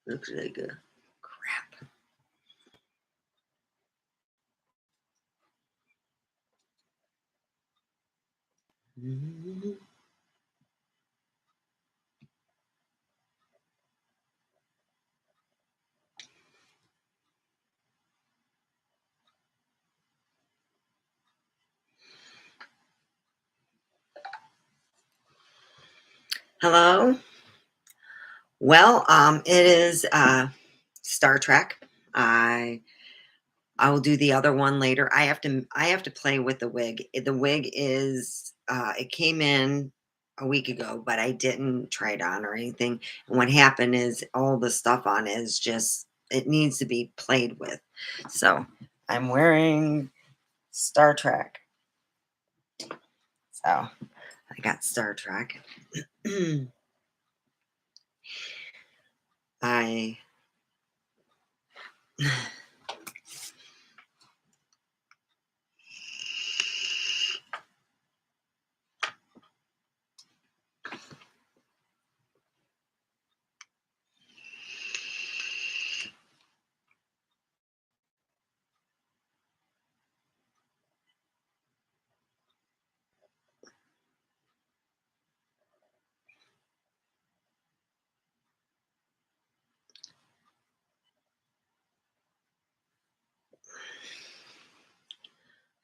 Looks like a crap. Hello. Well, it is Star Trek. I will do the other one later. I have to play with the wig. The wig is it came in a week ago, but I didn't try it on or anything. And what happened is all the stuff on it is just it needs to be played with. So I'm wearing Star Trek. So I got Star Trek. I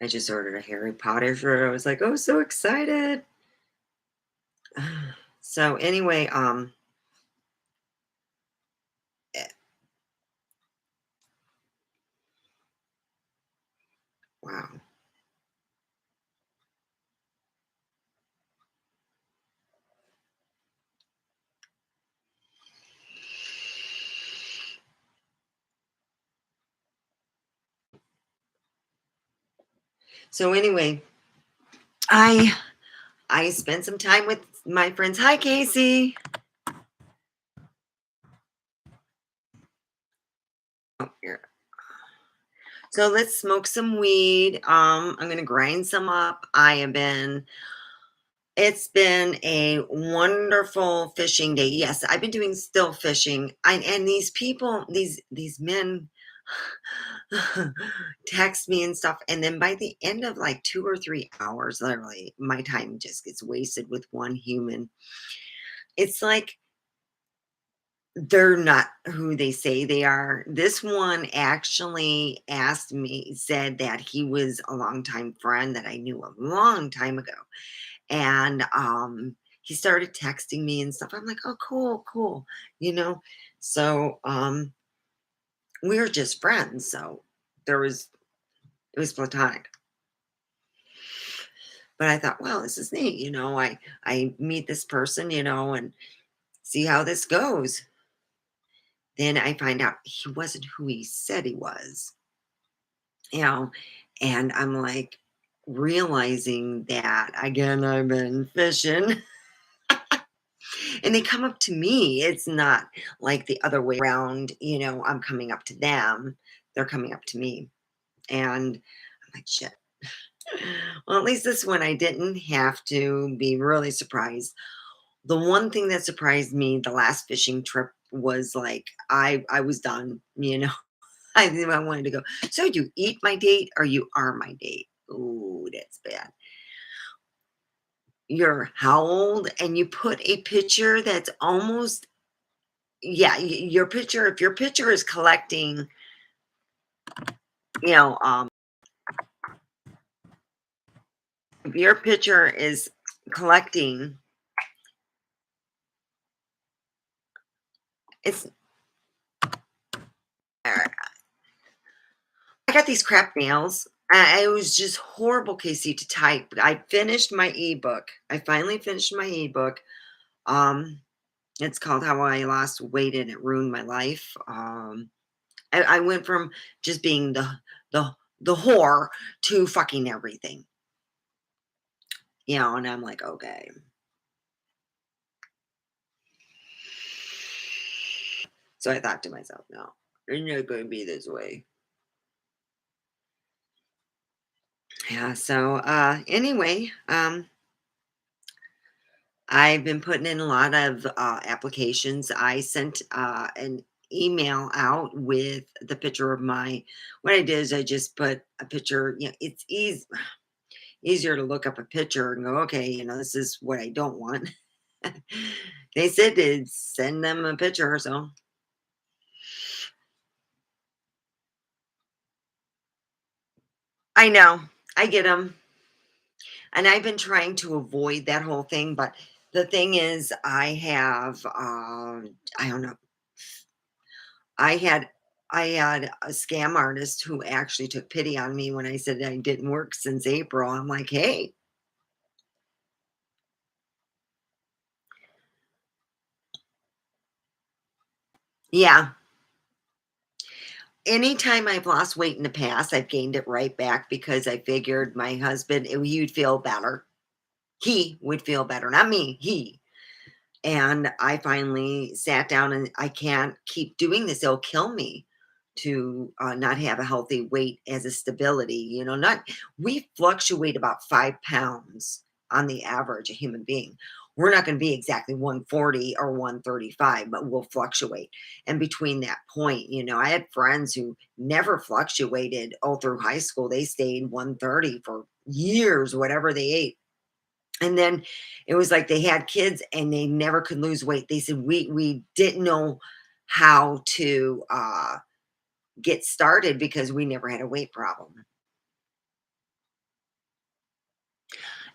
I just ordered a Harry Potter shirt. I was like, oh, so excited. So anyway, eh, wow. So anyway, I I spent some time with my friends. Hi, Casey. Oh, here. So let's smoke some weed. I'm gonna grind some up. It's been a wonderful fishing day. Yes, I've been doing still fishing. And these people, these men text me and stuff. And then by the end of like 2 or 3 hours, literally, my time just gets wasted with one human. It's like they're not who they say they are. This one actually asked me, said that he was a longtime friend that I knew a long time ago. And he started texting me and stuff. I'm like, oh, cool, cool, you know. So we were just friends. So there was it was platonic. But I thought, well, this is neat, you know. I meet this person, you know, and see how this goes. Then I find out he wasn't who he said he was, you know, and I'm like realizing that again, I've been fishing and they come up to me. It's not like the other way around, you know, I'm coming up to them, they're coming up to me. And I'm like, shit. Well, at least this one I didn't have to be really surprised. The one thing that surprised me the last fishing trip was like I was done, you know. I wanted to go. So you eat my date or you are my date? Oh, that's bad. You're how old? And you put a picture that's almost yeah, your picture. If your picture is collecting, you know, if your picture is collecting, it's. I got these crap nails. It was just horrible, Casey, to type. I finished my ebook. I finally finished my ebook. Um, it's called How I Lost Weight and It Ruined My Life. I went from just being the whore to fucking everything, you know. And I'm like, okay. So I thought to myself, no, it's not going to be this way. Yeah. So anyway, I've been putting in a lot of applications. I sent an email out with the picture of what I did is I just put a picture, it's easier to look up a picture and go, okay, this is what I don't want. They said to send them a picture, so I know. I get them. And I've been trying to avoid that whole thing, but the thing is, I don't know, I had I had a scam artist who actually took pity on me when I said I didn't work since April. I'm like, hey, yeah. Anytime I've lost weight in the past, I've gained it right back because I figured my husband, he would feel better. He would feel better, not me, he. And I finally sat down and I can't keep doing this. It'll kill me to not have a healthy weight as a stability. Not we fluctuate about 5 pounds on the average, a human being. We're not going to be exactly 140 or 135, but we'll fluctuate. And between that point, I had friends who never fluctuated all through high school. They stayed 130 for years, whatever they ate, and then it was like they had kids and they never could lose weight. They said we didn't know how to get started because we never had a weight problem.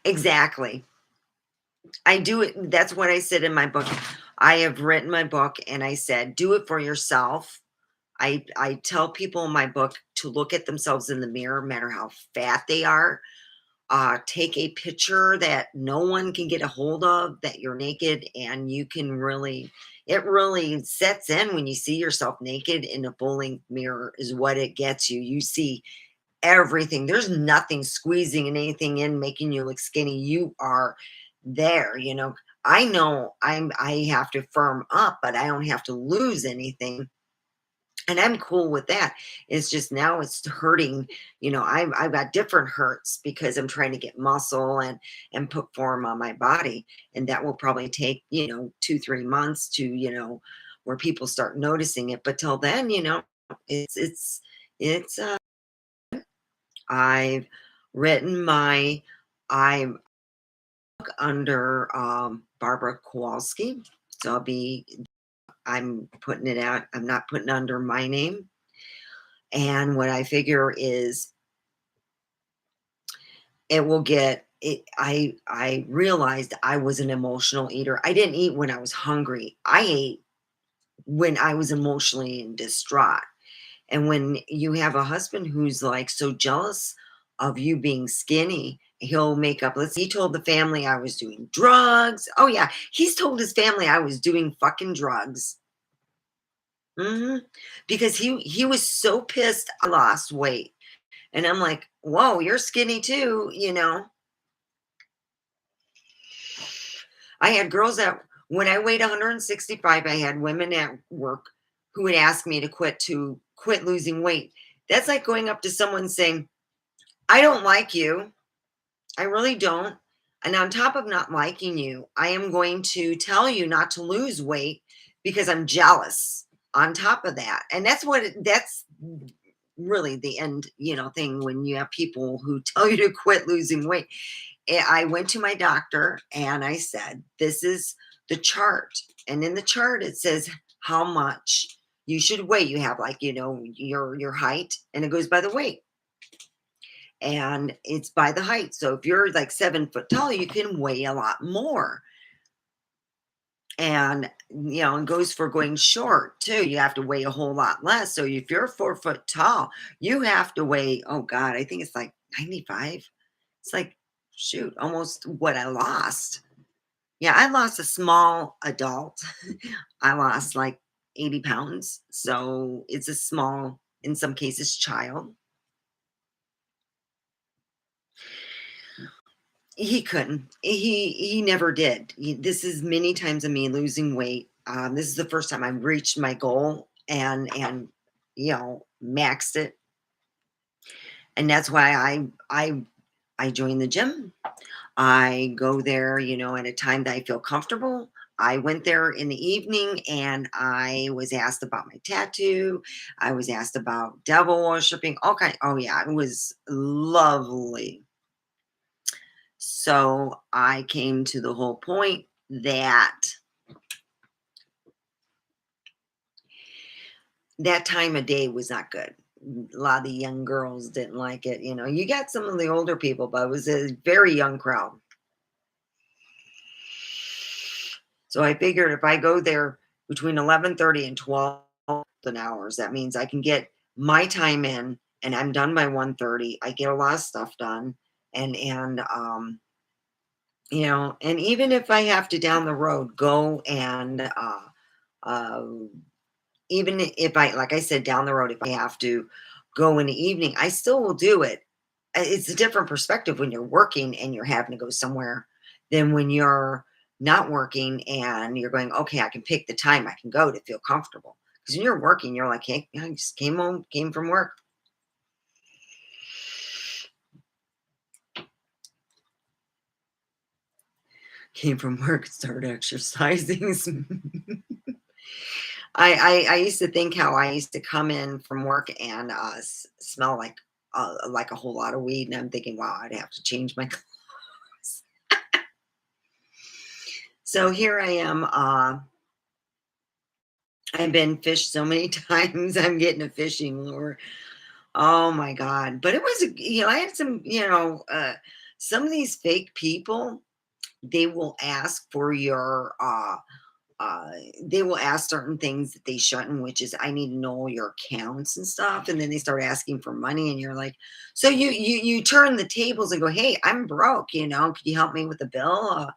Exactly. I do it. That's what I said in my book. I have written my book and I said, do it for yourself. I tell people in my book to look at themselves in the mirror, no matter how fat they are. Take a picture that no one can get a hold of, that you're naked, and you can really, it really sets in when you see yourself naked in a full length mirror, is what it gets you. You see everything. There's nothing squeezing and anything in making you look skinny. You are there. I know I have to firm up, but I don't have to lose anything, and I'm cool with that. It's just now it's hurting. I've got different hurts because I'm trying to get muscle and put form on my body, and that will probably take 2-3 months to where people start noticing it. But till then, it's I've written my I'm under Barbara Kowalski, so I'm putting it out. I'm not putting it under my name. And what I figure is it will get it. I realized I was an emotional eater. I didn't eat when I was hungry. I ate when I was emotionally distraught. And when you have a husband who's like so jealous of you being skinny, he'll make up. He told the family I was doing drugs. Oh yeah, he's told his family I was doing fucking drugs. Because he was so pissed I lost weight. And I'm like, whoa, you're skinny too. I had girls that when I weighed 165, I had women at work who would ask me to quit losing weight. That's like going up to someone saying, I don't like you. I really don't. And on top of not liking you, I am going to tell you not to lose weight because I'm jealous on top of that. And that's really the end thing when you have people who tell you to quit losing weight. I went to my doctor and I said, this is the chart. And in the chart, it says how much you should weigh. You have your height, and it goes by the weight. And it's by the height. So if you're like 7 foot tall, you can weigh a lot more. And it goes for going short too. You have to weigh a whole lot less. So if you're 4 foot tall, you have to weigh, oh God, I think it's like 95. It's like, shoot, almost what I lost. Yeah, I lost a small adult. I lost like 80 pounds. So it's a small, in some cases, child. He couldn't. He never did. This is many times of me losing weight. This is the first time I've reached my goal and maxed it. And that's why I joined the gym. I go there at a time that I feel comfortable. I went there in the evening and I was asked about my tattoo. I was asked about devil worshiping, all kind. Oh yeah, it was lovely. So I came to the whole point that that time of day was not good. A lot of the young girls didn't like it. You know, you got some of the older people, but it was a very young crowd. So I figured if I go there between 11:30 and 12 hours, that means I can get my time in and I'm done by 1:30. I get a lot of stuff done. And you know, and even if I have to down the road go and uh even if I, like I said, down the road, if I have to go in the evening, I still will do it. It's a different perspective when you're working and you're having to go somewhere than when you're not working and you're going, okay, I can pick the time I can go to feel comfortable. Because when you're working, you're like, hey, I just came home, came from work, came from work, started exercising. I used to think how I used to come in from work and smell like a whole lot of weed, and I'm thinking, wow, I'd have to change my clothes. So here I am. I've been fished so many times. I'm getting a fishing lure. Oh my god! But it was, you know, I had some, you know, some of these fake people. They will ask for your uh, they will ask certain things that they shouldn't, which is I need to know your accounts and stuff. And then they start asking for money, and you're like, so you turn the tables and go, hey, I'm broke, you know, could you help me with a bill?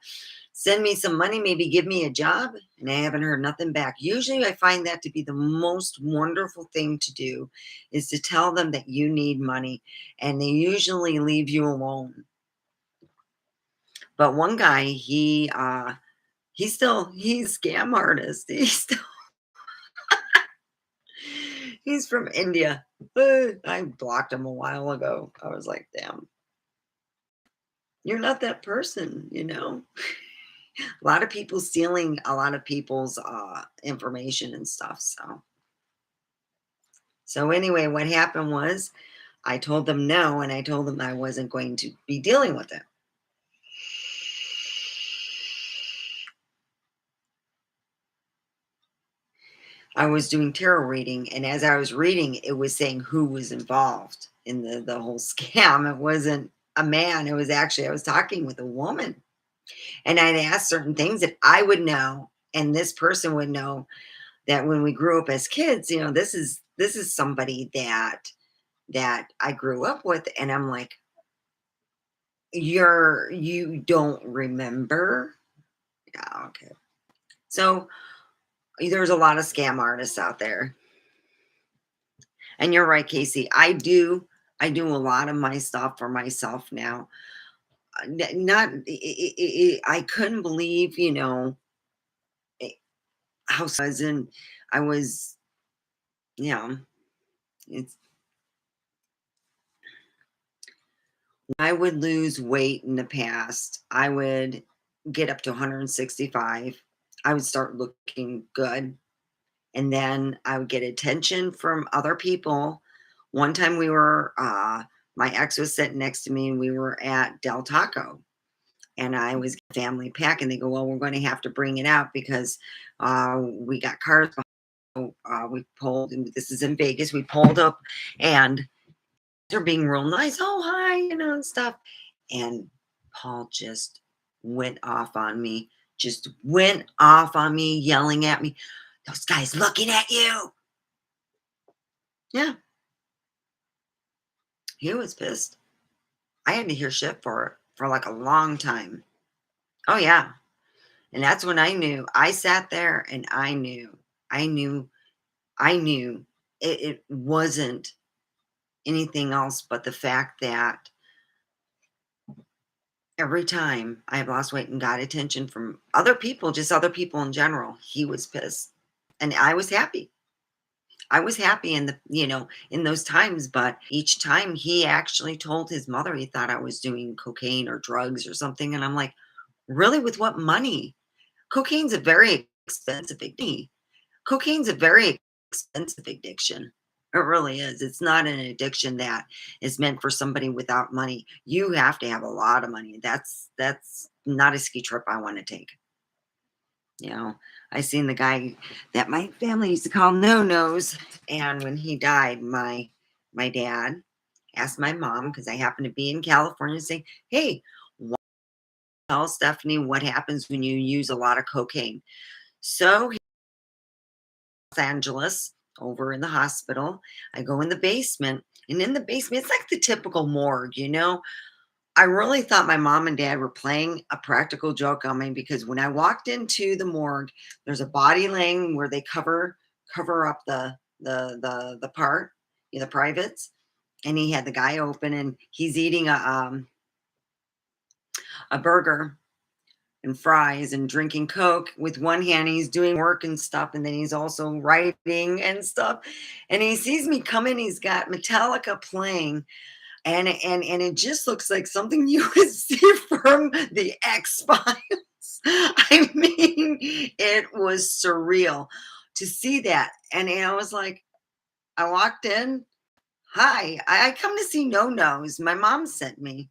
Send me some money, maybe give me a job. And I haven't heard nothing back. Usually I find that to be the most wonderful thing to do is to tell them that you need money, and they usually leave you alone. But one guy, he's scam artist. He's from India. I blocked him a while ago. I was like, damn, you're not that person, you know? A lot of people stealing a lot of people's information and stuff. So anyway, what happened was I told them no, and I told them I wasn't going to be dealing with it. I was doing tarot reading, and as I was reading, it was saying who was involved in the whole scam. It wasn't a man. It was actually I was talking with a woman, and I'd asked certain things that I would know, and this person would know that when we grew up as kids, you know, this is somebody that I grew up with, and I'm like, you don't remember? Yeah, okay. So there's a lot of scam artists out there. And you're right, Casey. I do a lot of my stuff for myself now. Not I couldn't believe, you know, eh, how sudden I was, you know, it's I would lose weight in the past. I would get up to 165. I would start looking good. And then I would get attention from other people. One time my ex was sitting next to me and we were at Del Taco and I was family pack and they go, well, we're going to have to bring it out because we got cars. We pulled, and this is in Vegas. We pulled up and they're being real nice. Oh, hi, you know, and stuff. And Paul just went off on me, yelling at me. Those guys looking at you. Yeah, he was pissed. I had to hear shit for like a long time. Oh yeah. And that's when I knew. I sat there and I knew. I knew. I knew it wasn't anything else but the fact that every time I've lost weight and got attention from other people, just other people in general, he was pissed. And I was happy. I was happy in the, you know, in those times, but each time he actually told his mother he thought I was doing cocaine or drugs or something. And I'm like, really? With what money? Cocaine's a very expensive addiction. Cocaine's a very expensive addiction. It really is. It's not an addiction that is meant for somebody without money. You have to have a lot of money. That's not a ski trip I want to take. You know, I seen the guy that my family used to call No Nose, and when he died, my dad asked my mom because I happened to be in California, saying, "Hey, tell Stephanie what happens when you use a lot of cocaine." So Los Angeles, over in the hospital. I go in the basement, and in the basement, it's like the typical morgue, you know. I really thought my mom and dad were playing a practical joke on me because when I walked into the morgue, there's a body laying where they cover up the part, the privates, and he had the guy open and he's eating a burger and fries and drinking Coke with one hand. He's doing work and stuff, and then he's also writing and stuff. And he sees me coming. He's got Metallica playing, and it just looks like something you would see from the X Files. I mean, it was surreal to see that, and I was like, I walked in. Hi, I come to see No Nose. My mom sent me.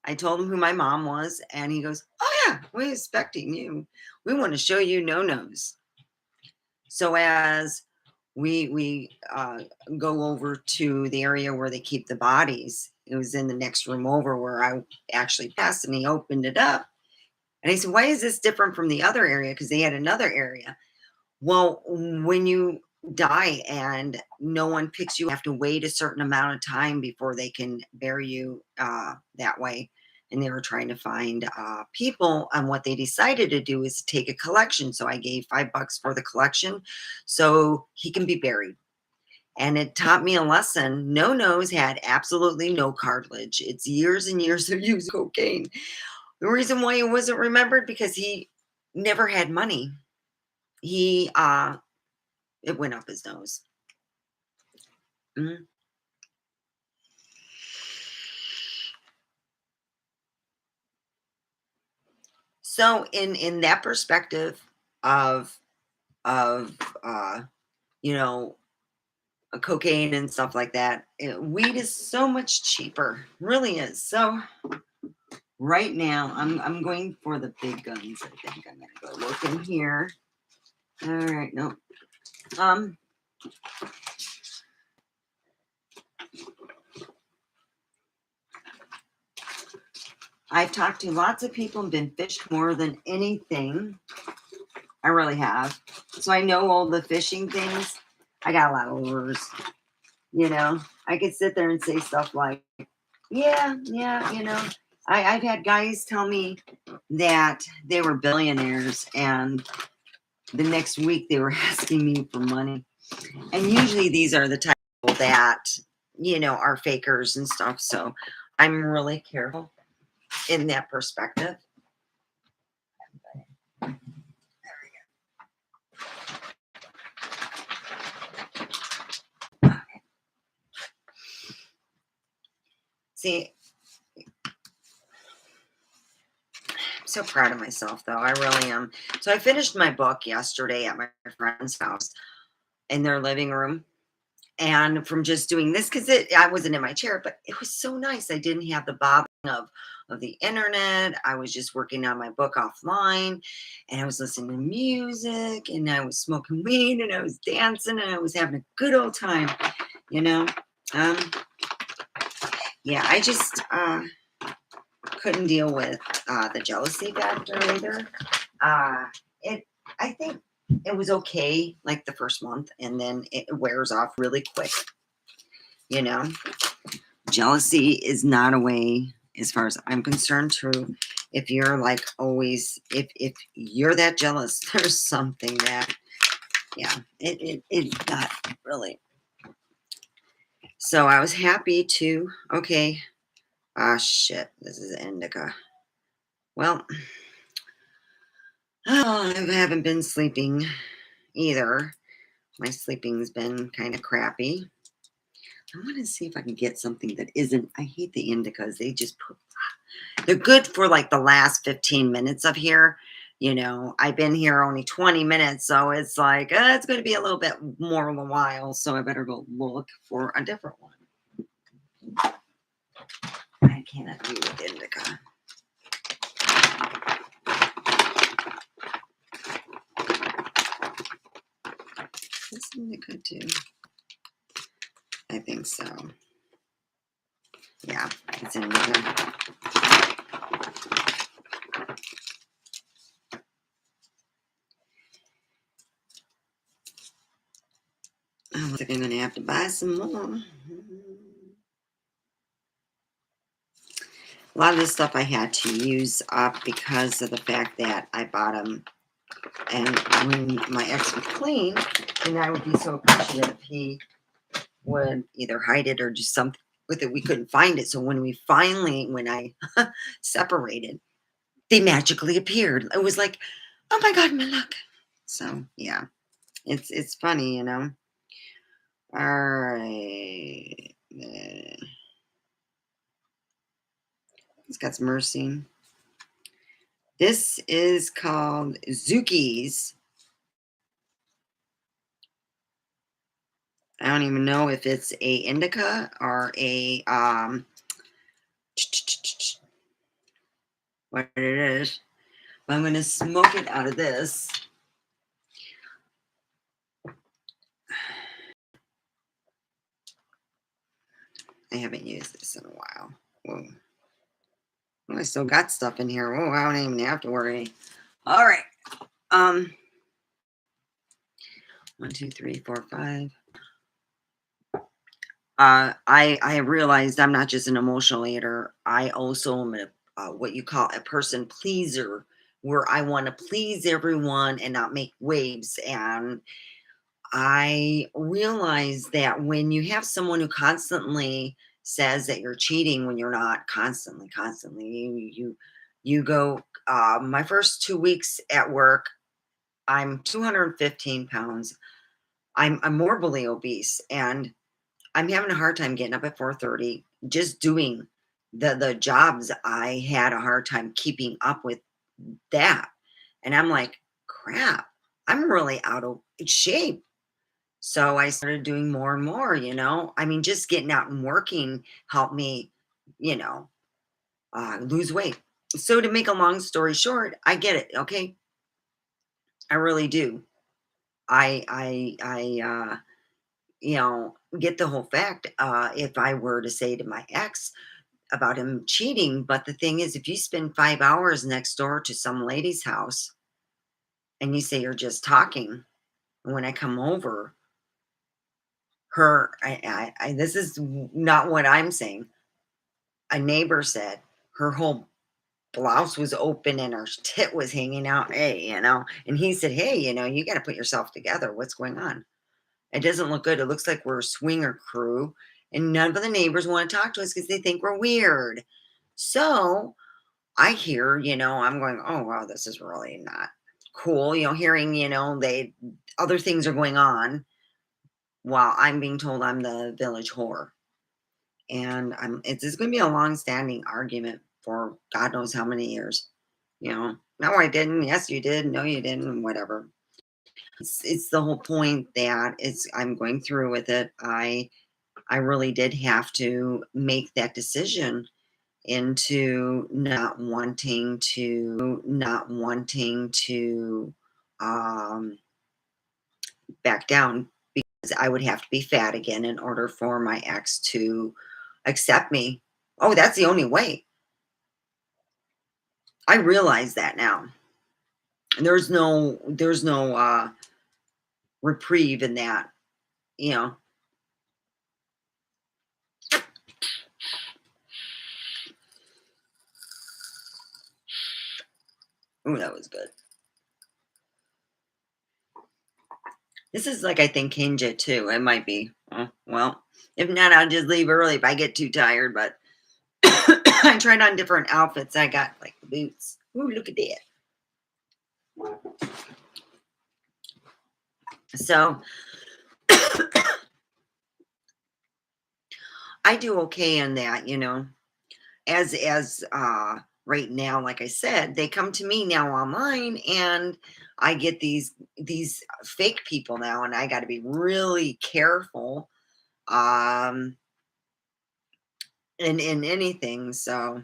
I told him who my mom was, and he goes, "Oh yeah, we're expecting you. We want to show you No Nose." So as we go over to the area where they keep the bodies, it was in the next room over where I actually passed, and he opened it up, and he said, "Why is this different from the other area?" Because they had another area. Well, when you die and no one picks you, have to wait a certain amount of time before they can bury you that way. And they were trying to find people, and what they decided to do is take a collection. So I gave $5 for the collection so he can be buried. And it taught me a lesson. No Nose had absolutely no cartilage. It's years and years of use of cocaine. The reason why he wasn't remembered because he never had money. He it went up his nose. Mhm. So in that perspective of of uh, you know cocaine and stuff like that, weed is so much cheaper, really is. So right now, I'm going for the big guns. I think I'm gonna go look in here. All right, no, um, I've talked to lots of people and been fished more than anything. I really have. So I know all the fishing things. I got a lot of lures. I could sit there and say stuff like, yeah, yeah, I've had guys tell me that they were billionaires and the next week they were asking me for money. And usually these are the type of people that, are fakers and stuff. So I'm really careful in that perspective. See, I'm so proud of myself, though. I really am. So I finished my book yesterday at my friend's house in their living room. And from just doing this, because I wasn't in my chair, but it was so nice. I didn't have the bothering of the internet. I was just working on my book offline, and I was listening to music, and I was smoking weed, and I was dancing, and I was having a good old time, you know. Um, yeah, I just couldn't deal with the jealousy factor either. Uh, it, I think it was okay like the first month, and then it wears off really quick. You know, jealousy is not a way, as far as I'm concerned, to if you're like always, if you're that jealous, there's something that, yeah, it got really. So I was happy to, okay, shit, this is indica. Well, I haven't been sleeping either. My sleeping's been kind of crappy. I want to see if I can get something that isn't. I hate the indicas. They're good for like the last 15 minutes of here. I've been here only 20 minutes, so it's like, it's going to be a little bit more of a while, so I better go look for a different one. I cannot do with indica. Is indica too? I think so. Yeah, it's indica. I think I'm going to have to buy some more. A lot of this stuff I had to use up because of the fact that I bought them, and when my ex would clean, and I would be so appreciative, he would either hide it or do something with it. We couldn't find it. So when I separated, they magically appeared. It was like, oh my God, my luck. So yeah, it's funny, All right. It's got some myrcene. This is called Zuki's. I don't even know if it's a indica or a what it is. But I'm gonna smoke it out of this. I haven't used this in a while. Whoa. Oh, I still got stuff in here. Oh, I don't even have to worry. All right. 1, 2, 3, 4, 5. I realized I'm not just an emotional eater. I also am what you call a person pleaser, where I want to please everyone and not make waves. And I realize that when you have someone who constantly says that you're cheating when you're not, constantly, you go. My first 2 weeks at work, I'm 215 pounds. I'm morbidly obese, and I'm having a hard time getting up at 4:30. Just doing the jobs, I had a hard time keeping up with that, and I'm like, crap, I'm really out of shape. So I started doing more and more. I mean, just getting out and working helped me, you know, lose weight. So to make a long story short, I get it. Okay, I really do. I get the whole fact. If I were to say to my ex about him cheating, but the thing is, if you spend 5 hours next door to some lady's house and you say you're just talking, and when I come over, this is not what I'm saying. A neighbor said her whole blouse was open and her tit was hanging out. Hey, and he said, hey, you got to put yourself together. What's going on? It doesn't look good. It looks like we're a swinger crew, and none of the neighbors want to talk to us because they think we're weird. So I hear, I'm going, oh wow, this is really not cool. Hearing, they other things are going on while I'm being told I'm the village whore. And it's going to be a long-standing argument for God knows how many years. No, I didn't. Yes, you did. No, you didn't. Whatever. It's the whole point that I'm going through with it. I really did have to make that decision into not wanting to back down, because I would have to be fat again in order for my ex to accept me. Oh, that's the only way. I realize that now. There's no reprieve in that, you know. Oh, that was good. This is like, I think, Kinja too. It might be. Oh, well, if not, I'll just leave early if I get too tired. But I tried on different outfits. I got like boots. Ooh, look at that. So I do okay in that, as right now, like I said, they come to me now online, and I get these fake people now, and I got to be really careful um in anything. So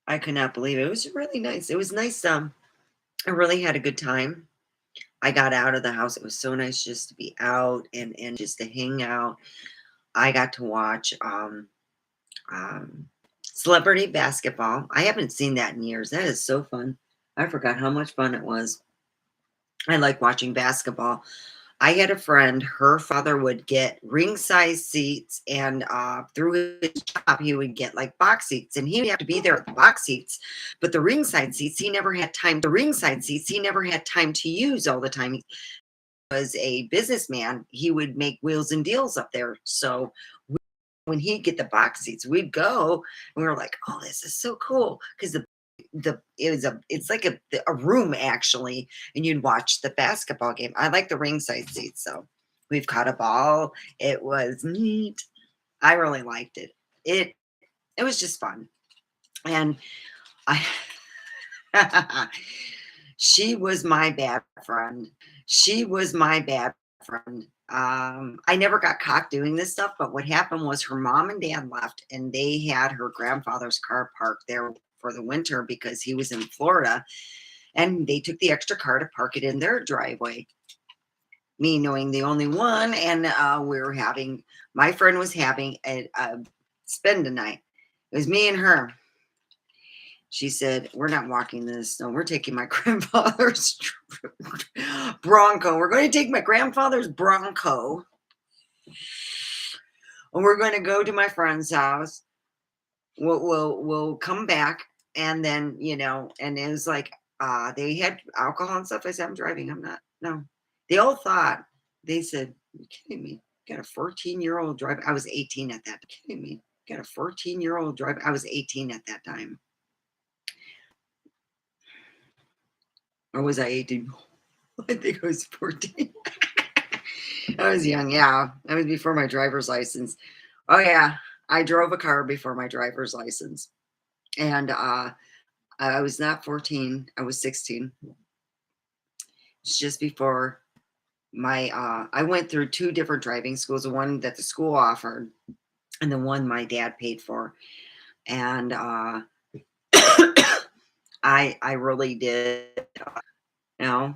I could not believe it. It was really nice. It was nice. I really had a good time. I got out of the house. It was so nice just to be out and just to hang out. I got to watch celebrity basketball. I haven't seen that in years. That is so fun. I forgot how much fun it was. I like watching basketball. I had a friend, her father would get ring size seats, and through his job, he would get like box seats, and he would have to be there at the box seats. But the ringside seats, he never had time. The ringside seats, he never had time to use all the time. He was a businessman. He would make wheels and deals up there. So when he'd get the box seats, we'd go, and we were like, "Oh, this is so cool!" Because it's like a room actually, and you'd watch the basketball game. I like the ringside seats, so we've caught a ball. It was neat. I really liked it. It was just fun, and I she was my bad friend. She was my bad friend. I never got caught doing this stuff, but what happened was her mom and dad left, and they had her grandfather's car parked there for the winter because he was in Florida, and they took the extra car to park it in their driveway. Me knowing the only one, and we were having my friend was having a spend a night. It was me and her. She said, "We're not walking this. No, we're taking my grandfather's Bronco. We're going to take my grandfather's Bronco, and we're going to go to my friend's house. We'll come back, and then And it was like, they had alcohol and stuff. I said, I'm driving. I'm not. No, they all thought. They said, "You kidding me? You got a 14-year-old driver." I was 18 at that. Time. Kidding me? You got a 14-year-old driver. I was 18 at that time. Or was I 18? I think I was 14. I was young. Yeah. That was before my driver's license. Oh, yeah. I drove a car before my driver's license. And I was not 14. I was 16. It's just before I went through two different driving schools, the one that the school offered and the one my dad paid for. And I really did, you know,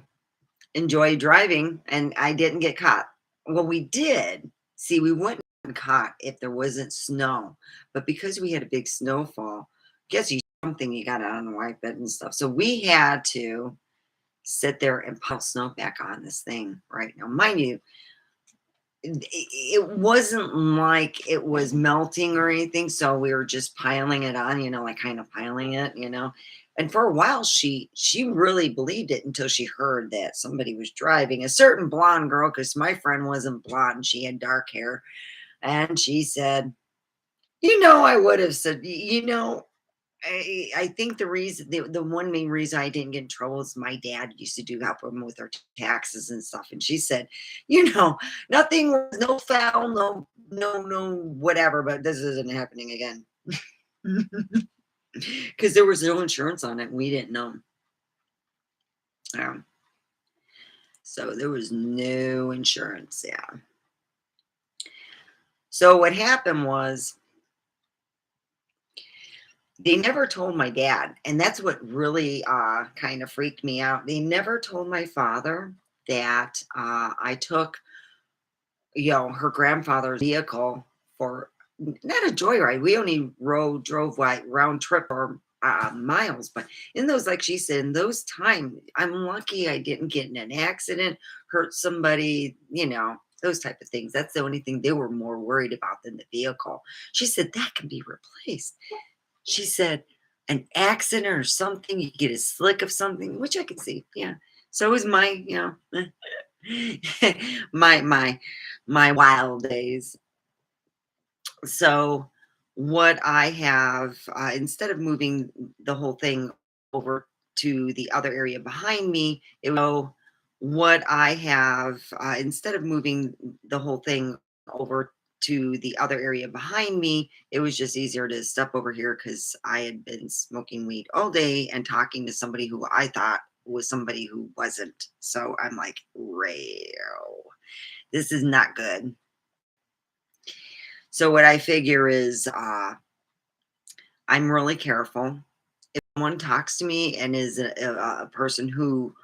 enjoy driving, and I didn't get caught. Well, we did. See, we wouldn't have been caught if there wasn't snow, but because we had a big snowfall, guess you something you got on the white bed and stuff. So we had to sit there and pile snow back on this thing right now. Mind you, it wasn't like it was melting or anything, so we were just piling it on, like kind of piling it, and for a while she really believed it until she heard that somebody was driving, a certain blonde girl, because my friend wasn't blonde, she had dark hair, and she said, I would have said, I think the one main reason I didn't get in trouble is my dad used to do help him with our taxes and stuff. And she said, nothing, no foul, no, whatever, but this isn't happening again. Because there was no insurance on it. And we didn't know. So there was no insurance. Yeah. So what happened was, they never told my dad, and that's what really kind of freaked me out. They never told my father that I took, her grandfather's vehicle for not a joyride. We only drove like round trip or miles, but in those, like she said, in those times, I'm lucky I didn't get in an accident, hurt somebody, those type of things. That's the only thing they were more worried about than the vehicle. She said that can be replaced. She said, an accident or something, you get a slick of something, which I could see. Yeah. So it was my, my wild days. So what I have, instead of moving the whole thing over to the other area behind me, it would go what I have, instead of moving the whole thing over to the other area behind me, it was just easier to step over here because I had been smoking weed all day and talking to somebody who I thought was somebody who wasn't. So I'm like, rail, this is not good. So what I figure is, I'm really careful. If someone talks to me and is a person who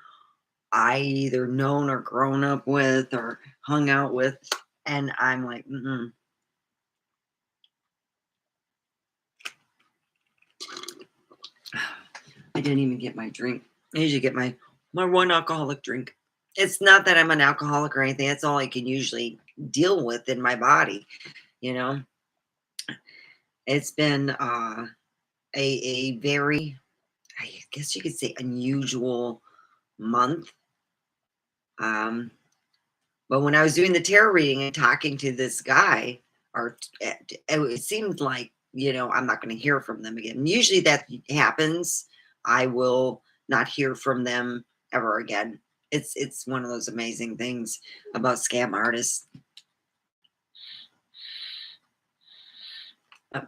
I either known or grown up with or hung out with, and I'm like, mm-mm. I didn't even get my drink. I usually get my one alcoholic drink. It's not that I'm an alcoholic or anything. That's all I can usually deal with in my body. You know, it's been a very, I guess you could say, unusual month. Um, but when I was doing the tarot reading and talking to this guy, or it seemed like, I'm not going to hear from them again. Usually that happens. I will not hear from them ever again. It's one of those amazing things about scam artists. Uh,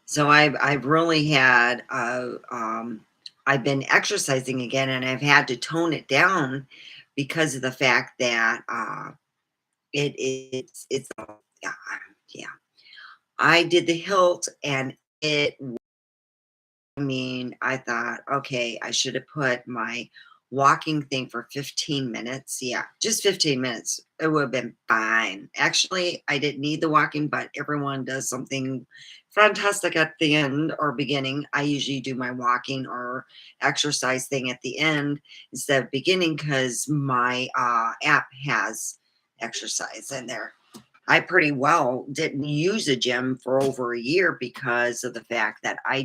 So I've really had I've been exercising again, and I've had to tone it down because of the fact that it's yeah, yeah. I did the hilt, and I mean, I thought, okay, I should have put my walking thing for 15 minutes. Yeah, just 15 minutes. It would have been fine. Actually, I didn't need the walking, but everyone does something fantastic at the end or beginning. I usually do my walking or exercise thing at the end instead of beginning because my app has exercise in there. I pretty well didn't use a gym for over a year because of the fact that I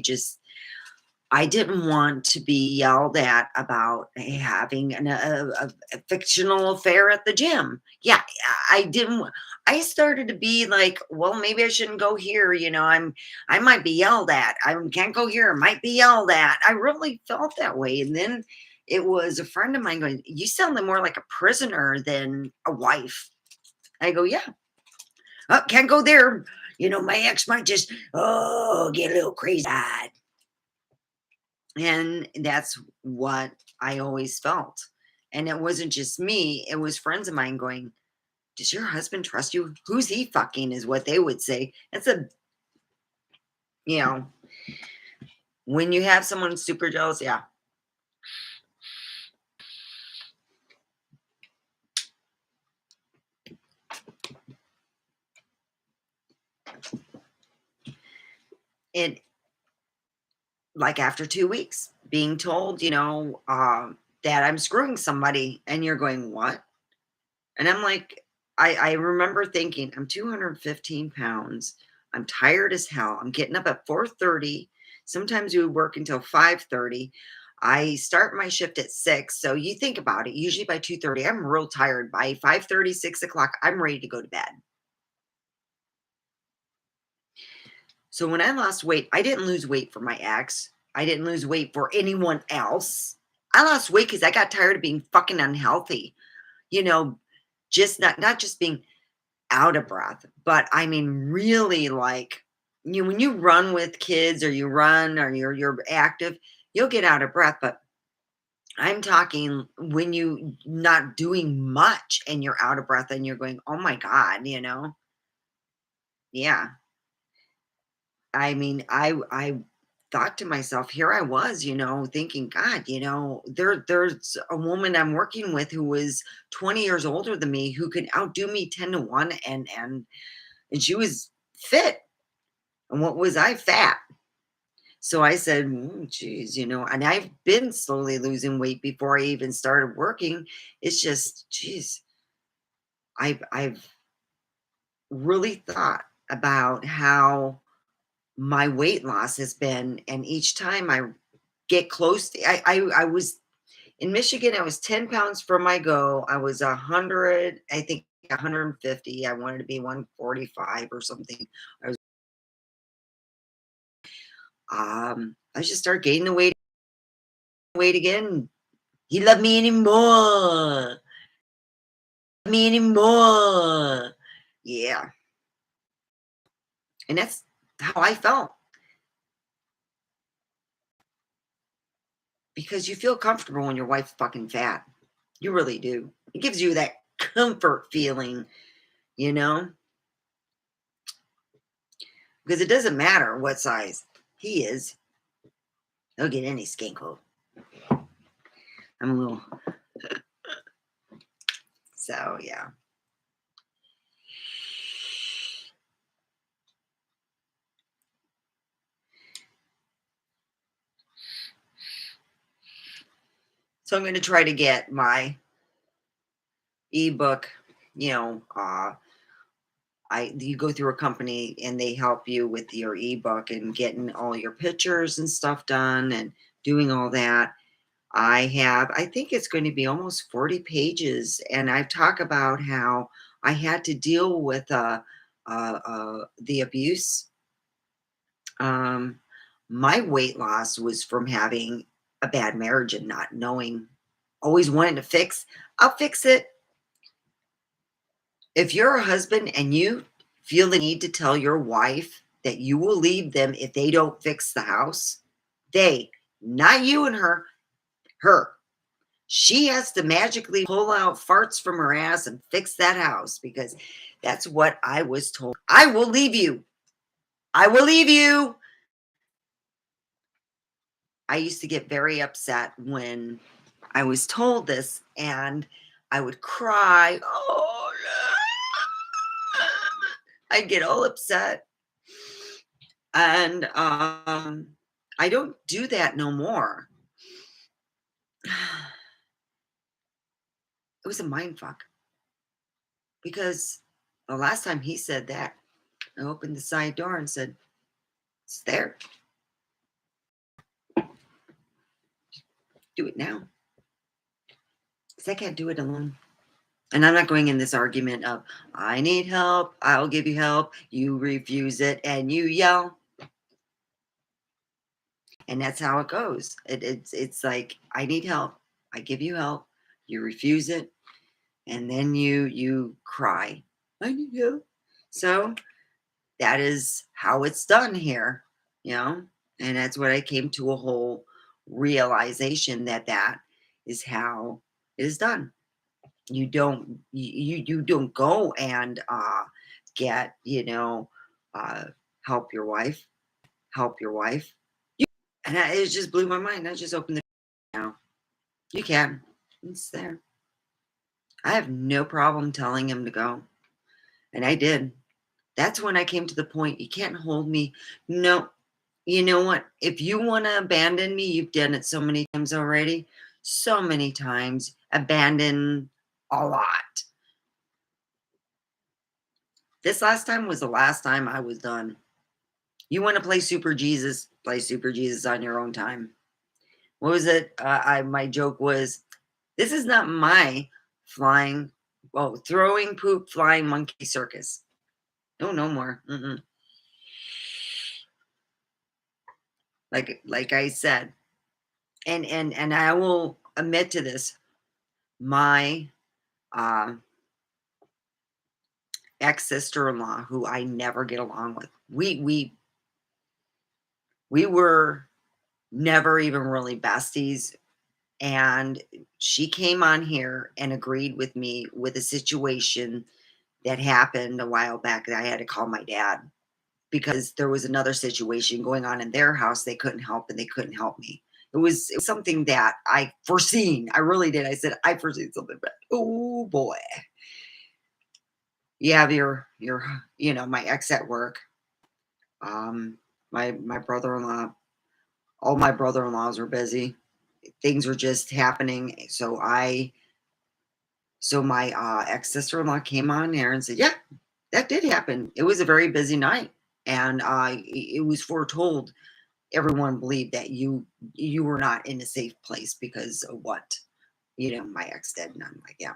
didn't want to be yelled at about having a fictional affair at the gym. Yeah, I didn't. I started to be like, well, maybe I shouldn't go here. I might be yelled at. I can't go here. I might be yelled at. I really felt that way. And then it was a friend of mine going, "You sound more like a prisoner than a wife." I go, "Yeah, oh, can't go there. My ex might just get a little crazy eyed." And that's what I always felt. And it wasn't just me, it was friends of mine going, "Does your husband trust you? Who's he fucking?" is what they would say. It's you know, when you have someone super jealous, yeah. It like after 2 weeks being told, that I'm screwing somebody, and you're going, "What?" And I'm like, I remember thinking, I'm 215 pounds. I'm tired as hell. I'm getting up at 4:30. Sometimes we work until 5:30. I start my shift at 6. So you think about it. Usually by 2:30, I'm real tired. By 5:30, 6 o'clock, I'm ready to go to bed. So when I lost weight, I didn't lose weight for my ex. I didn't lose weight for anyone else. I lost weight because I got tired of being fucking unhealthy. You know, just not just being out of breath, but I mean, really, like, when you run with kids or you run or you're active, you'll get out of breath. But I'm talking when you not doing much and you're out of breath and you're going, "Oh my God," Yeah. I mean, I thought to myself, here I was, thinking, God, there's a woman I'm working with who was 20 years older than me who can outdo me 10 to 1, and she was fit. And what was I? Fat. So I said, geez, and I've been slowly losing weight before I even started working. It's just, geez, I've really thought about how my weight loss has been. And each time I get close, I was In Michigan, I was 10 pounds from my goal. I was 100, I think 150. I wanted to be 145 or something. I was, I just started gaining the weight again. He loved me anymore. Me anymore. Yeah. And that's how I felt because you feel comfortable when your wife's fucking fat. You really do. It gives you that comfort feeling, you know, because it doesn't matter what size he is. He'll get any skin coat. I'm a little, so yeah. So I'm going to try to get my ebook, you know, you go through a company and they help you with your ebook and getting all your pictures and stuff done and doing all that. I think it's going to be almost 40 pages, and I talk about how I had to deal with the abuse. Um, my weight loss was from having a bad marriage and not knowing, always wanting to fix. I'll fix it. If you're a husband and you feel the need to tell your wife that you will leave them if they don't fix the house, they, not you and her. She has to magically pull out farts from her ass and fix that house because that's what I was told. I will leave you. I will leave you. I used to get very upset when I was told this and I would cry. Oh, no. I'd get all upset. And I don't do that no more. It was a mind fuck because the last time he said that, I opened the side door and said, "It's there. Do it now." Because I can't do it alone. And I'm not going in this argument of, I need help. I'll give you help. You refuse it and you yell. And that's how it goes. It's like, I need help. I give you help. You refuse it. And then you cry. I need help. So that is how it's done here, you know? And that's what I came to a whole realization that is how it is done. You don't go and get, uh help your wife, and it just blew my mind. I just opened the now. You can. It's there. I have no problem telling him to go. And I did. That's when I came to the point, you can't hold me. No, you know what? If you want to abandon me, you've done it so many times already. So many times. Abandon a lot. This last time was the last time I was done. You want to play Super Jesus? Play Super Jesus on your own time. What was it? My joke was, this is not my throwing poop flying monkey circus. No, no more. Mm-mm. Like I said, and I will admit to this. My uh, ex sister-in-law, who I never get along with, we were never even really besties. And she came on here and agreed with me with a situation that happened a while back that I had to call my dad because there was another situation going on in their house they couldn't help and they couldn't help me. It was something that I foreseen. I really did. I said, I foreseen something bad. Oh boy. You have my ex at work. My brother-in-law, all my brother-in-laws were busy. Things were just happening. So my ex sister-in-law came on there and said, "Yeah, that did happen. It was a very busy night, and it was foretold. Everyone believed that you were not in a safe place because of what? My ex did. And I'm like, yeah,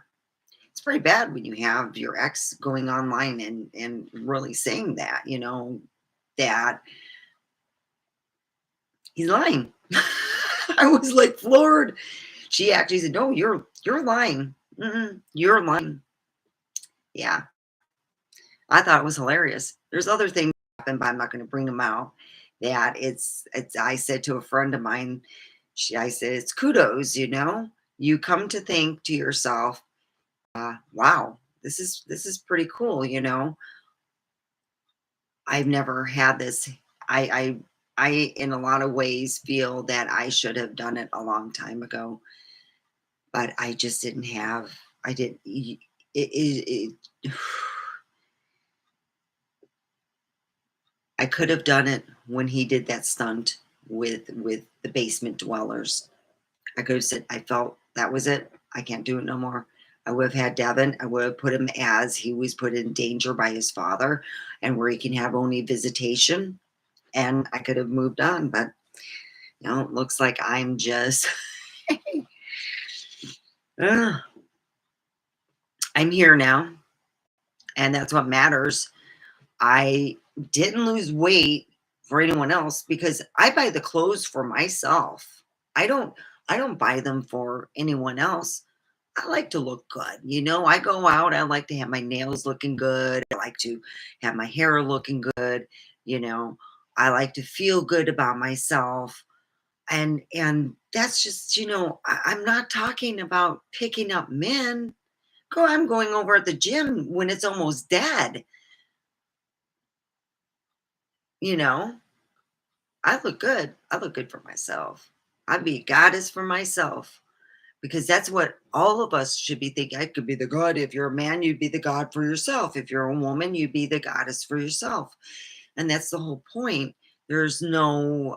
it's pretty bad when you have your ex going online and really saying that, that he's lying. I was like floored. She actually said, "No, you're lying. You're lying." Yeah, I thought it was hilarious. There's other things that happen, but I'm not going to bring them out. That it's. I said to a friend of mine, I said it's kudos. You come to think to yourself, wow, this is pretty cool. I've never had this. I I in a lot of ways feel that I should have done it a long time ago, but I just didn't have. I didn't. It I could have done it when he did that stunt with the basement dwellers. I could have said, I felt that was it. I can't do it no more. I would have had Devin. I would have put him as he was put in danger by his father, and where he can have only visitation. And I could have moved on, but it looks like I'm just. Ugh, I'm here now, and that's what matters. I didn't lose weight for anyone else because I buy the clothes for myself. I don't I don't buy them for anyone else. I like to look good. I go out, I like to have my nails looking good. I like to have my hair looking good, you know. I like to feel good about myself. And that's just, I'm not talking about picking up men. I'm going over at the gym when it's almost dead, you know. I look good. I look good for myself. I be a goddess for myself because that's what all of us should be thinking. I could be the god. If you're a man, you'd be the god for yourself. If you're a woman, you'd be the goddess for yourself. And that's the whole point. There's no,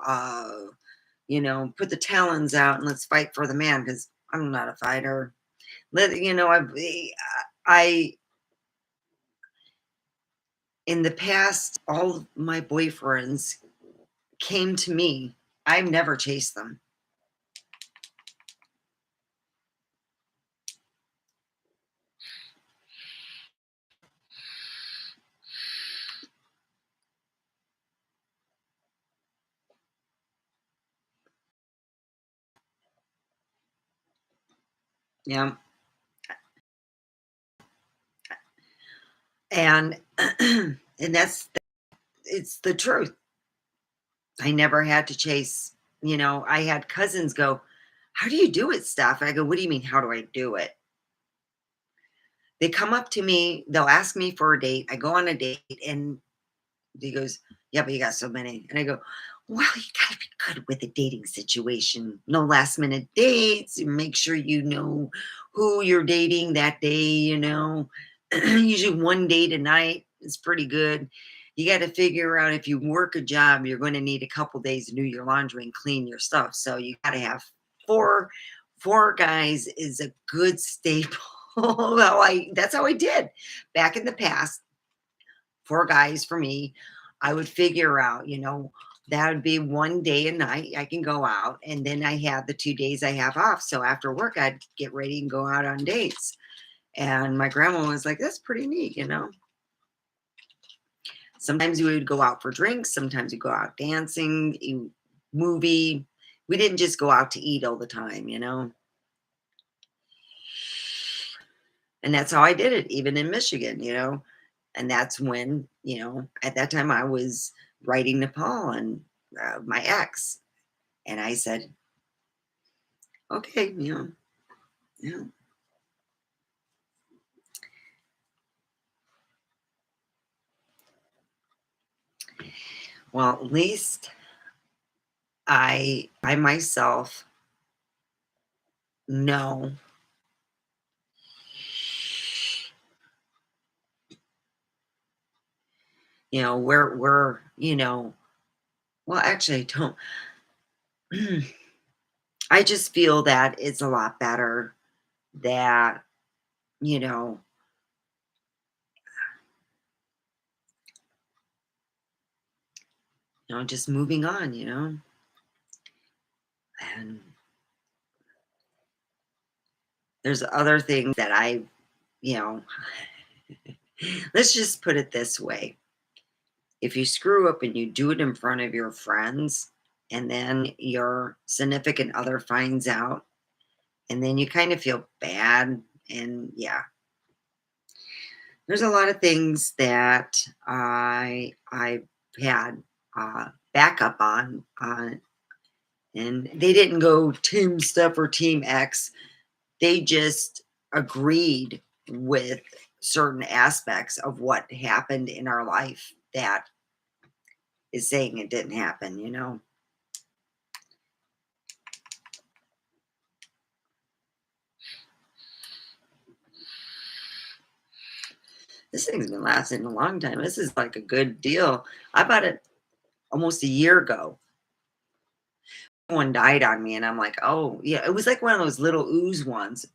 put the talons out and let's fight for the man because I'm not a fighter. I, in the past, all of my boyfriends came to me. I've never chased them. Yeah. And and it's the truth. I never had to chase, I had cousins go, "How do you do it, Steph?" I go, "What do you mean, how do I do it?" They come up to me, they'll ask me for a date. I go on a date and he goes, "Yeah, but you got so many." And I go, "Well, you gotta be good with the dating situation. No last minute dates. Make sure you know who you're dating that day. Usually one date a night is pretty good. You got to figure out if you work a job, you're going to need a couple days to do your laundry and clean your stuff. So you got to have four four guys is a good staple." Well, that's how I did back in the past. Four guys for me. I would figure out, that would be one day a night I can go out. And then I have the 2 days I have off. So after work, I'd get ready and go out on dates. And my grandma was like, "That's pretty neat. Sometimes we would go out for drinks. Sometimes we go out dancing, movie. We didn't just go out to eat all the time. And that's how I did it, even in Michigan. And that's when, at that time I was writing Nepal and my ex. And I said, okay, yeah. Well, at least I myself know, where, well, actually, I don't. I just feel that it's a lot better that, you know, just moving on. And There's other things that you know, let's just put it this way. If you screw up and you do it in front of your friends, and then your significant other finds out, and then you kind of feel bad, and yeah, there's a lot of things that I had backup on, and they didn't go Team Steph or Team X. They just agreed with certain aspects of what happened in our life that is saying it didn't happen, you know? This thing's been lasting a long time. This is like a good deal. I bought it almost a year ago. One died on me, and I'm like, oh, yeah. It was like one of those little ooze ones.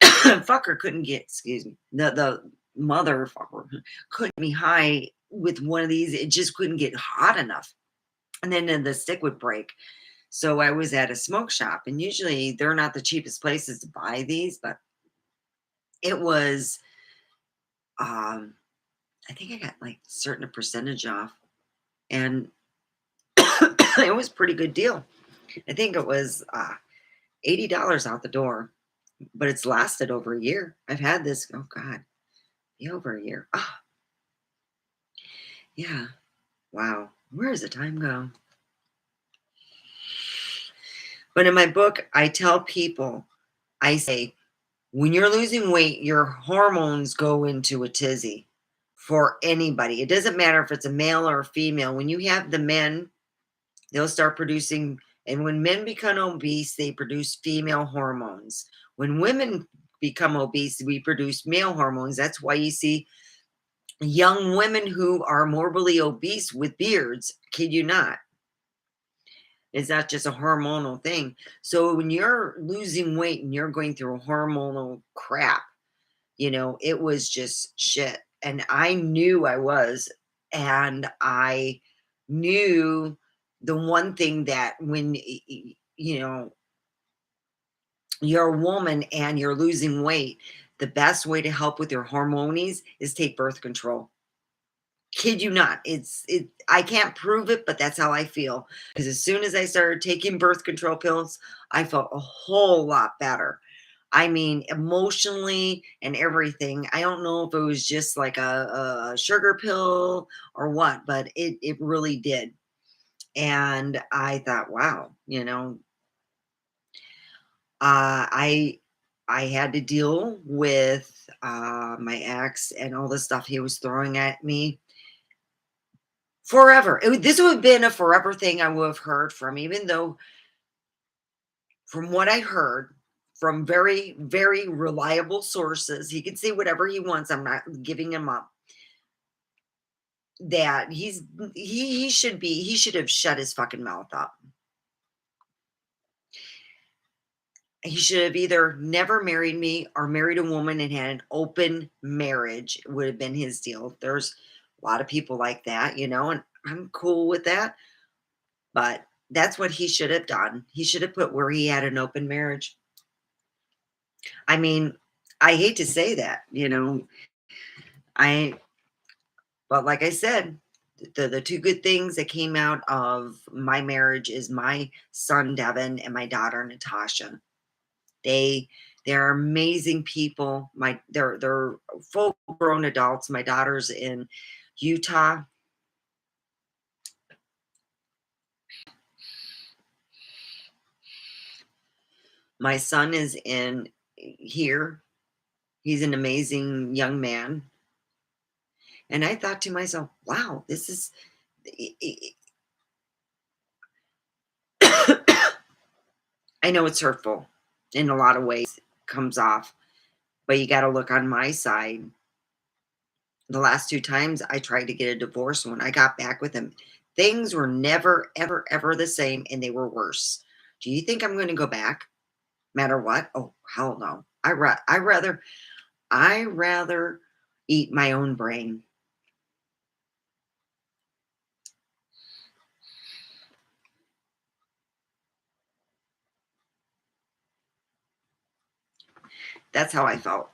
Fucker couldn't get, excuse me, the motherfucker couldn't be high with one of these. It just couldn't get hot enough. And then the stick would break. So I was at a smoke shop, and usually they're not the cheapest places to buy these, but it was, um, I think I got like certain percentage off, and it was a pretty good deal. I think it was $80 out the door, but it's lasted over a year. I've had this, oh God, be over a year. Oh, yeah. Wow. Where does the time go? But in my book, I tell people, I say, when you're losing weight, your hormones go into a tizzy for anybody. It doesn't matter if it's a male or a female. When you have the men, they'll start producing, and when men become obese, they produce female hormones. When women become obese, we produce male hormones. That's why you see young women who are morbidly obese with beards. Kid you not. It's not just a hormonal thing. So when you're losing weight and you're going through hormonal crap, it was just shit. And I knew I was. And I knew the one thing that when, you're a woman and you're losing weight, the best way to help with your hormonies is take birth control. Kid you not. I can't prove it, but that's how I feel. Because as soon as I started taking birth control pills, I felt a whole lot better. I mean, emotionally and everything. I don't know if it was just like a sugar pill or what, but it really did. And I thought, wow, I had to deal with my ex and all the stuff he was throwing at me forever. This would have been a forever thing I would have heard from, even though, from what I heard from very, very reliable sources, he can say whatever he wants. I'm not giving him up. That he should have shut his fucking mouth up. He should have either never married me or married a woman and had an open marriage. It would have been his deal. There's a lot of people like that, and I'm cool with that. But that's what he should have done. He should have put where he had an open marriage. I mean, I hate to say that, I but like I said, the two good things that came out of my marriage is my son Devin and my daughter Natasha. They they're amazing people. They're full grown adults. My daughter's in Utah. My son is in here. He's an amazing young man. And I thought to myself, wow, this is I know it's hurtful in a lot of ways, comes off, but you got to look on my side. The last two times I tried to get a divorce, when I got back with him, things were never, ever, ever the same, and they were worse. Do you think I'm going to go back, matter what? Oh, hell no. I rather eat my own brain. That's how I felt.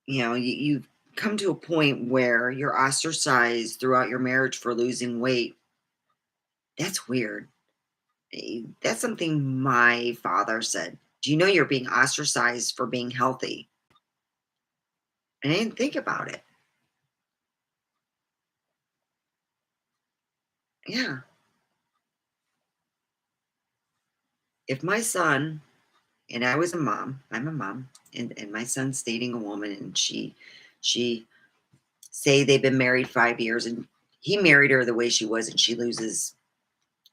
You've come to a point where you're ostracized throughout your marriage for losing weight. That's weird. That's something my father said. Do you know you're being ostracized for being healthy? And I didn't think about it. Yeah. If my son, and I was a mom, I'm a mom, and my son's dating a woman, and she say they've been married 5 years, and he married her the way she was, and she loses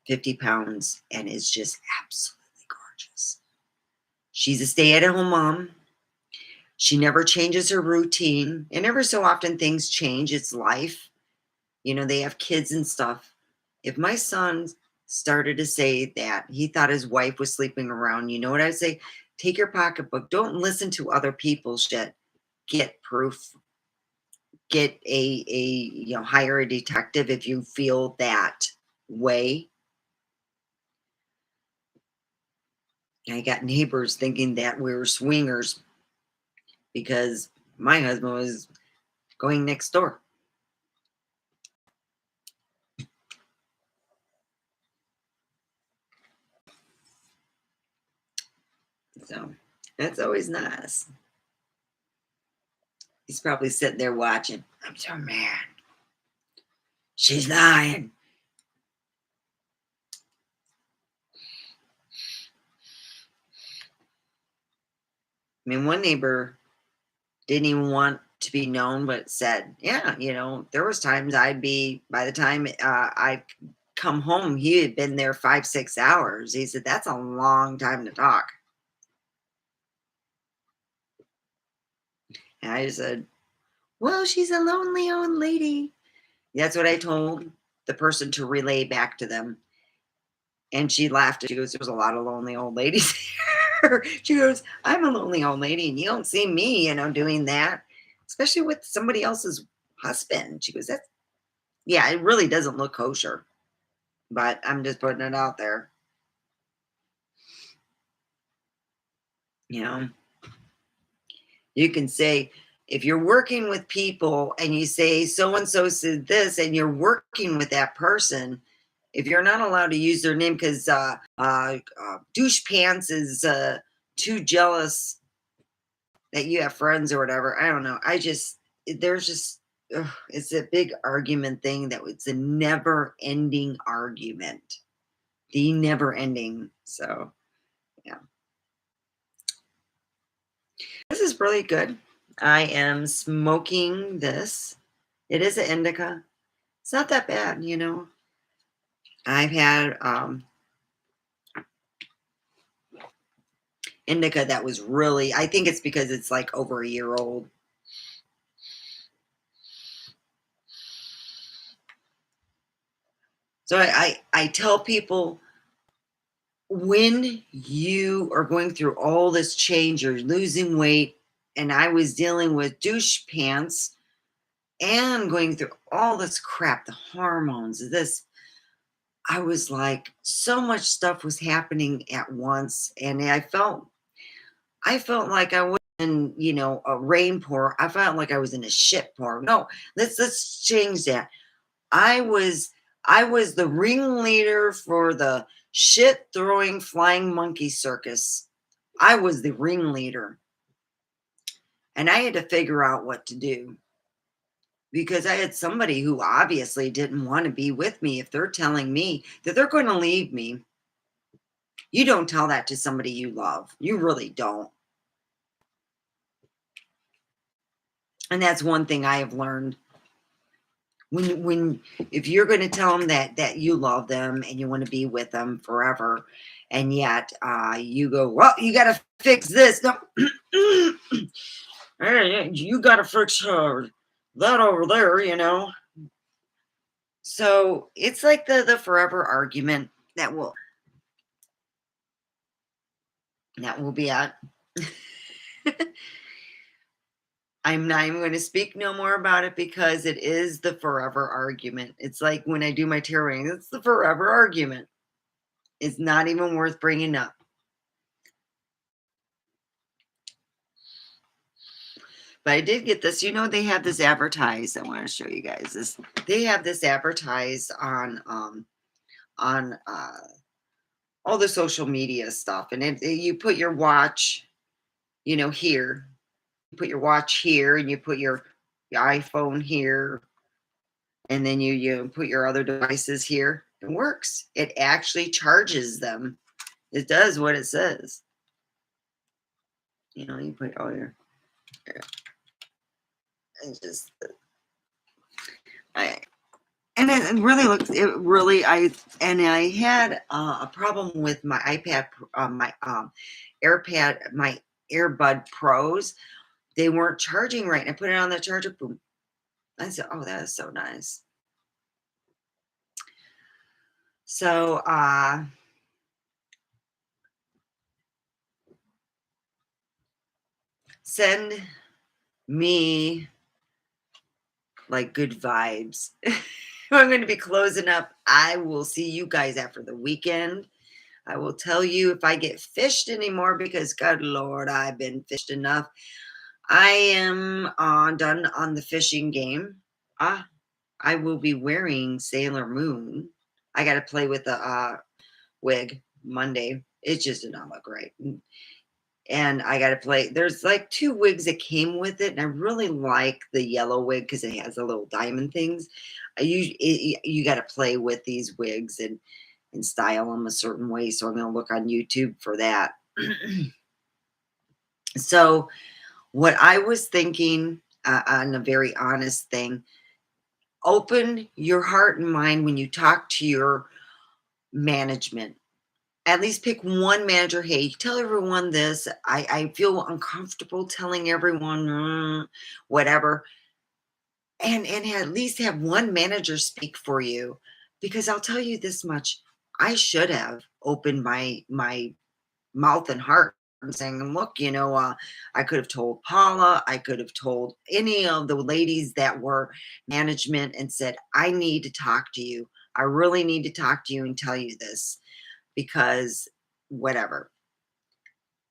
50 pounds and is just absolutely gorgeous. She's a stay-at-home mom. She never changes her routine, and ever so often things change. It's life. They have kids and stuff. If my son started to say that he thought his wife was sleeping around, you know what I'd say? Take your pocketbook. Don't listen to other people's shit. Get proof. Get hire a detective if you feel that way. I got neighbors thinking that we were swingers because my husband was going next door. So that's always nice. He's probably sitting there watching. I'm so mad. She's lying. I mean, one neighbor didn't even want to be known, but said, yeah, there was times by the time I'd come home, he had been there 5, 6 hours. He said, that's a long time to talk. And I just said, well, she's a lonely old lady. That's what I told the person to relay back to them. And she laughed. She goes, there's a lot of lonely old ladies here. She goes, I'm a lonely old lady, and you don't see me, doing that, especially with somebody else's husband. She goes, that's, yeah, it really doesn't look kosher, but I'm just putting it out there. You know, you can say, if you're working with people and you say so and so said this, and you're working with that person, if you're not allowed to use their name because douche pants is too jealous that you have friends or whatever. I don't know. There's just, it's a big argument thing that it's a never ending argument, the never ending. So, yeah, this is really good. I am smoking this. It is an indica. It's not that bad. I've had indica that was really, I think it's because it's like over a year old. So I tell people, when you are going through all this change, you're losing weight, and I was dealing with douche pants and going through all this crap, the hormones, this, I was like, so much stuff was happening at once, and I felt like I was in, a rain pour. I felt like I was in a shit pour. No, let's change that. I was I was the ringleader for the shit throwing flying monkey circus. I was the ringleader, and I had to figure out what to do because I had somebody who obviously didn't want to be with me. If they're telling me that they're going to leave me, you don't tell that to somebody you love. You really don't. And that's one thing I have learned. When if you're going to tell them that you love them and you want to be with them forever, and yet you go, well, you got to fix this. No, hey, you got to fix that over there. So it's like the forever argument that will be at. I'm not even going to speak no more about it because it is the forever argument. It's like when I do my tarot reading, it's the forever argument. It's not even worth bringing up. But I did get this. You know, they have this advertised. I want to show you guys this. They have this advertised on all the social media stuff, and you put your watch, you know, here. You put your watch here, and you put your iPhone here, and then you put your other devices here. It works. It actually charges them. It does what it says. You know, you put all your, and just I and it really looked. It really I had a problem with my iPad, my AirPad, my AirBud Pros. They weren't charging right. And I put it on the charger. Boom. I said, "Oh, that is so nice." So, send me like good vibes. I'm going to be closing up. I will see you guys after the weekend. I will tell you if I get fished anymore because, God Lord, I've been fished enough. I am done on the fishing game. I will be wearing Sailor Moon. I got to play with the wig Monday. It just did not look right. And I got to play. There's like 2 wigs that came with it, and I really like the yellow wig because it has the little diamond things. You got to play with these wigs and style them a certain way. So I'm going to look on YouTube for that. So what I was thinking, on a very honest thing, open your heart and mind when you talk to your management. At least pick one manager. Hey, tell everyone this. I feel uncomfortable telling everyone whatever. And at least have one manager speak for you. Because I'll tell you this much. I should have opened my mouth and heart and saying, look, I could have told Paula, I could have told any of the ladies that were management and said, I need to talk to you. I really need to talk to you and tell you this because whatever.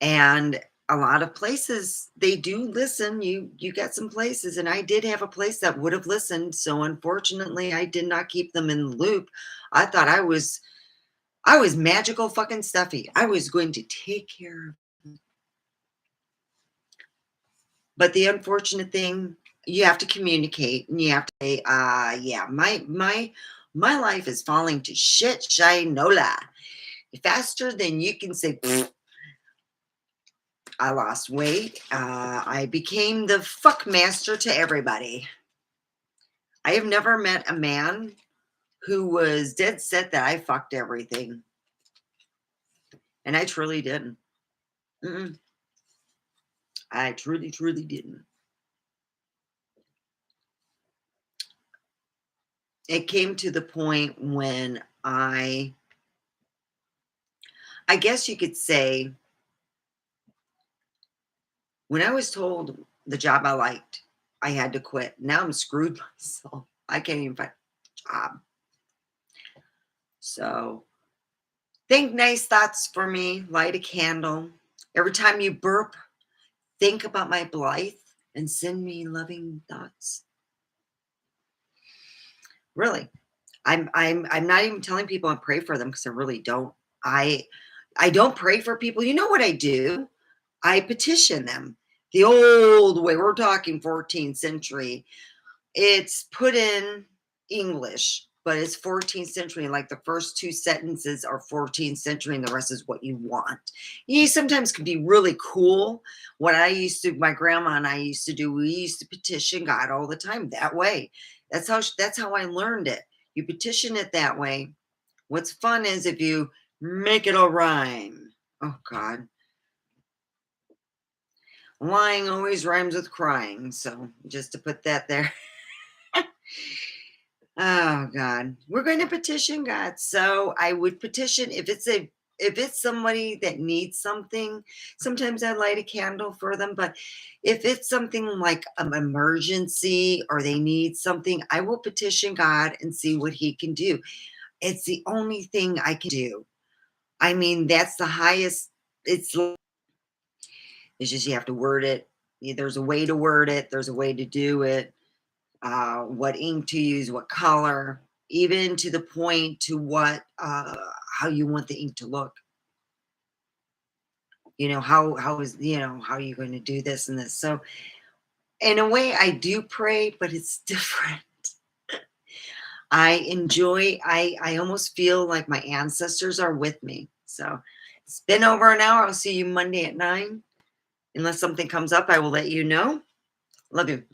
And a lot of places they do listen. You got some places, and I did have a place that would have listened. So unfortunately, I did not keep them in the loop. I thought I was magical fucking stuffy. I was going to take care of them. But the unfortunate thing, you have to communicate and you have to say, yeah, my life is falling to shit shinola. Faster than you can say, I lost weight. I became the fuck master to everybody. I have never met a man who was dead set that I fucked everything. And I truly didn't. Mm-mm. I truly, truly didn't. It came to the point when I guess you could say, when I was told the job I liked, I had to quit. Now I'm screwed myself. I can't even find a job. So think nice thoughts for me. Light a candle. Every time you burp, think about my Blythe and send me loving thoughts. Really. I'm not even telling people I pray for them because I really don't. I don't pray for people. You know what I do? I petition them. The old way, we're talking 14th century. It's put in English, but it's 14th century. And like the first 2 sentences are 14th century and the rest is what you want. You sometimes can be really cool. What my grandma and I used to do, we used to petition God all the time that way. That's how I learned it. You petition it that way. What's fun is if you make it a rhyme. Oh God. Lying always rhymes with crying. So just to put that there. Oh God. We're going to petition God. So I would petition if it's somebody that needs something. Sometimes I light a candle for them, but if it's something like an emergency or they need something, I will petition God and see what he can do. It's the only thing I can do. I mean, that's the highest. It's just you have to word it There's a way to word it, there's a way to do it, what ink to use, what color, even to the point to what how you want the ink to look. How is how are you going to do this and this? So in a way, I do pray, but it's different. I almost feel like my ancestors are with me. So it's been over an hour. I'll see you Monday at 9. Unless something comes up, I will let you know. Love you.